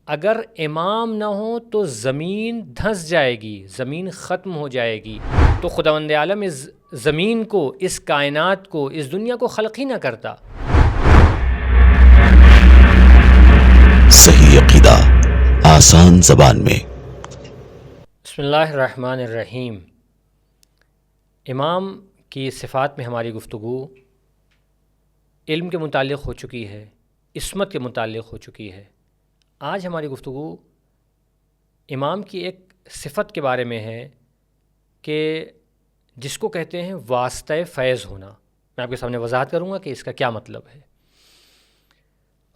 اگر امام نہ ہو تو زمین دھنس جائے گی، زمین ختم ہو جائے گی۔ تو خداوند عالم اس زمین کو، اس کائنات کو، اس دنیا کو خلق ہی نہ کرتا۔ صحیح عقیدہ آسان زبان میں۔ بسم اللہ الرحمن الرحیم۔ امام کی صفات میں ہماری گفتگو علم کے متعلق ہو چکی ہے، عصمت کے متعلق ہو چکی ہے۔ آج ہماری گفتگو امام کی ایک صفت کے بارے میں ہے کہ جس کو کہتے ہیں واسطہ فیض ہونا۔ میں آپ کے سامنے وضاحت کروں گا کہ اس کا کیا مطلب ہے۔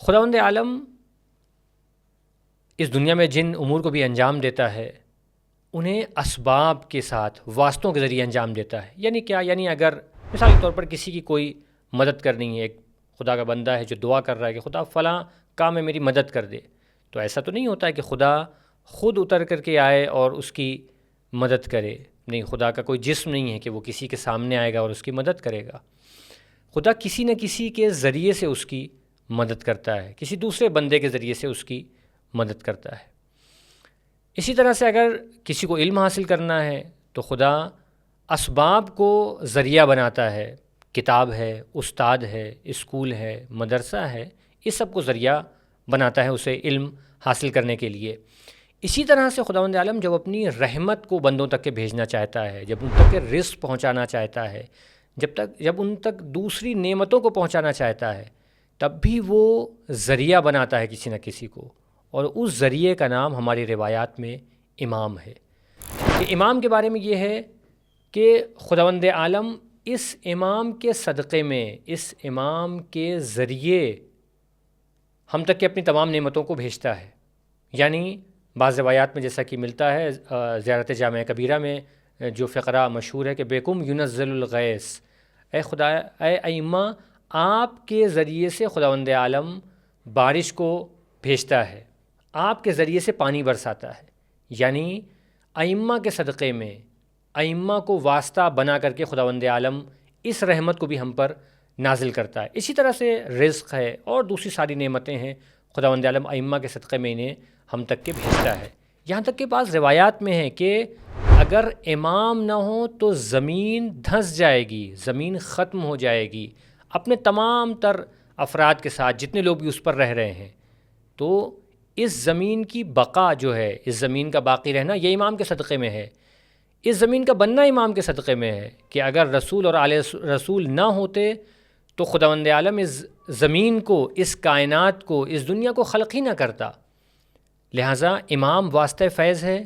خداوند عالم اس دنیا میں جن امور کو بھی انجام دیتا ہے انہیں اسباب کے ساتھ، واسطوں کے ذریعے انجام دیتا ہے۔ یعنی کیا؟ یعنی اگر مثال کے طور پر کسی کی کوئی مدد کرنی ہے، ایک خدا کا بندہ ہے جو دعا کر رہا ہے کہ خدا فلاں کام میں میری مدد کر دے، تو ایسا تو نہیں ہوتا ہے کہ خدا خود اتر کر کے آئے اور اس کی مدد کرے۔ نہیں، خدا کا کوئی جسم نہیں ہے کہ وہ کسی کے سامنے آئے گا اور اس کی مدد کرے گا۔ خدا کسی نہ کسی کے ذریعے سے اس کی مدد کرتا ہے، کسی دوسرے بندے کے ذریعے سے اس کی مدد کرتا ہے۔ اسی طرح سے اگر کسی کو علم حاصل کرنا ہے تو خدا اسباب کو ذریعہ بناتا ہے۔ کتاب ہے، استاد ہے، اسکول ہے، مدرسہ ہے، اس سب کو ذریعہ بناتا ہے اسے علم حاصل کرنے کے لیے۔ اسی طرح سے خداوند عالم جب اپنی رحمت کو بندوں تک کے بھیجنا چاہتا ہے، جب ان تک کے رزق پہنچانا چاہتا ہے، جب ان تک دوسری نعمتوں کو پہنچانا چاہتا ہے، تب بھی وہ ذریعہ بناتا ہے کسی نہ کسی کو، اور اس ذریعے کا نام ہماری روایات میں امام ہے۔ کہ امام کے بارے میں یہ ہے کہ خداوند عالم اس امام کے صدقے میں، اس امام کے ذریعے ہم تک کے اپنی تمام نعمتوں کو بھیجتا ہے۔ یعنی بعض روایات میں جیسا کہ ملتا ہے، زیارت جامع کبیرہ میں جو فقرہ مشہور ہے کہ بیکم ینزل الغیث، اے خدا، اے ائمہ، آپ کے ذریعے سے خداوند عالم بارش کو بھیجتا ہے، آپ کے ذریعے سے پانی برساتا ہے۔ یعنی ائمہ کے صدقے میں، ائمہ کو واسطہ بنا کر کے خداوند عالم اس رحمت کو بھی ہم پر نازل کرتا ہے۔ اسی طرح سے رزق ہے اور دوسری ساری نعمتیں ہیں، خداوند عالم ائمہ کے صدقے میں انہیں ہم تک کے بھیجتا ہے۔ یہاں تک کہ بعض روایات میں ہے کہ اگر امام نہ ہو تو زمین دھنس جائے گی، زمین ختم ہو جائے گی، اپنے تمام تر افراد کے ساتھ جتنے لوگ بھی اس پر رہ رہے ہیں۔ تو اس زمین کی بقا جو ہے، اس زمین کا باقی رہنا، یہ امام کے صدقے میں ہے۔ اس زمین کا بننا امام کے صدقے میں ہے کہ اگر رسول اور آل رسول نہ ہوتے تو خداوند عالم اس زمین کو، اس کائنات کو، اس دنیا کو خلق ہی نہ کرتا۔ لہٰذا امام واسطہ فیض ہے،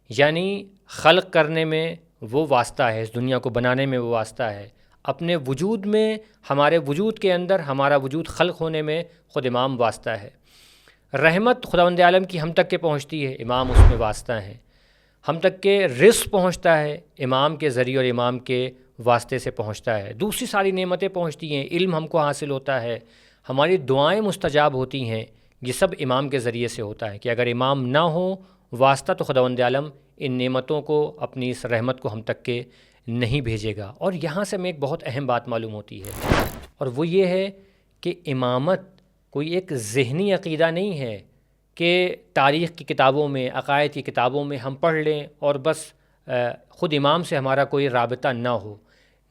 یعنی خلق کرنے میں وہ واسطہ ہے، اس دنیا کو بنانے میں وہ واسطہ ہے، اپنے وجود میں، ہمارے وجود کے اندر ہمارا وجود خلق ہونے میں خود امام واسطہ ہے۔ رحمت خداوند عالم کی ہم تک کے پہنچتی ہے، امام اس میں واسطہ ہیں۔ ہم تک کے رزق پہنچتا ہے، امام کے ذریعے اور امام کے واسطے سے پہنچتا ہے۔ دوسری ساری نعمتیں پہنچتی ہیں، علم ہم کو حاصل ہوتا ہے، ہماری دعائیں مستجاب ہوتی ہیں، یہ سب امام کے ذریعے سے ہوتا ہے۔ کہ اگر امام نہ ہو واسطہ تو خداوند عالم ان نعمتوں کو، اپنی اس رحمت کو ہم تک کے نہیں بھیجے گا۔ اور یہاں سے ہمیں ایک بہت اہم بات معلوم ہوتی ہے، اور وہ یہ ہے کہ امامت کوئی ایک ذہنی عقیدہ نہیں ہے کہ تاریخ کی کتابوں میں، عقائد کی کتابوں میں ہم پڑھ لیں اور بس خود امام سے ہمارا کوئی رابطہ نہ ہو۔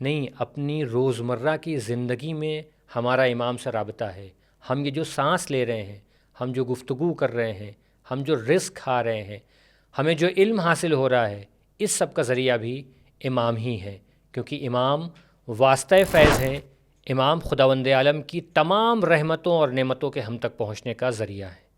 نہیں، اپنی روزمرہ کی زندگی میں ہمارا امام سے رابطہ ہے۔ ہم یہ جو سانس لے رہے ہیں، ہم جو گفتگو کر رہے ہیں، ہم جو رزق کھا رہے ہیں، ہمیں جو علم حاصل ہو رہا ہے، اس سب کا ذریعہ بھی امام ہی ہے، کیونکہ امام واسطہ فیض ہیں، امام خداوند عالم کی تمام رحمتوں اور نعمتوں کے ہم تک پہنچنے کا ذریعہ ہے۔